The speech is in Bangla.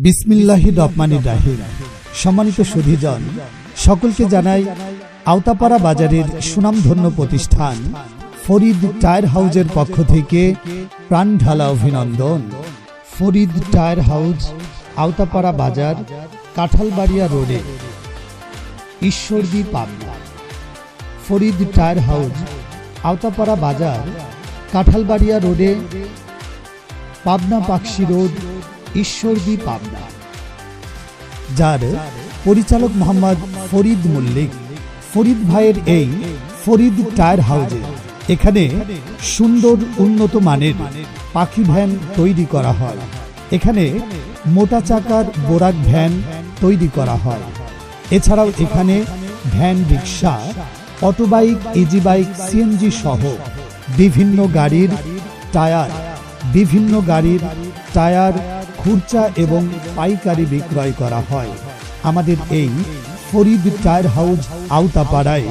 বিসমিল্লাহির রহমানির রহিম। সম্মানিত সুধীজন, সকলকে জানাই আওতাপাড়া বাজারের সুনামধন্য প্রতিষ্ঠান ফরিদ টায়ার হাউজের পক্ষ থেকে প্রাণ ঢালা অভিনন্দন। ফরিদ টায়ার হাউজ, আওতাপাড়া বাজার, কাঁঠালবাড়িয়া রোডে, ঈশ্বরদী, পাবনা। ফরিদ টায়ার হাউজ, আওতাপাড়া বাজার, কাঁঠালবাড়িয়া রোডে, পাবনা পাকশি রোড, ঈশ্বরদী, পাবনা। যার পরিচালক মোহাম্মদ ফরিদ মল্লিক। ফরিদ ভাইয়ের এই ফরিদ টায়ার হাউজে এখানে সুন্দর উন্নত মানের পাখি ভ্যান তৈরি করা হয়। এখানে মোটা চাকার বোরাক ভ্যান তৈরি করা হয়। এছাড়াও এখানে ভ্যান, রিক্সা, অটোবাইক, ইজি বাইক, সিএনজি সহ বিভিন্ন গাড়ির টায়ার খুচরা এবং পাইকারি বিক্রয় করা হয়। আমাদের এই ফরিদ টায়ার হাউজ আওতাপাড়ায়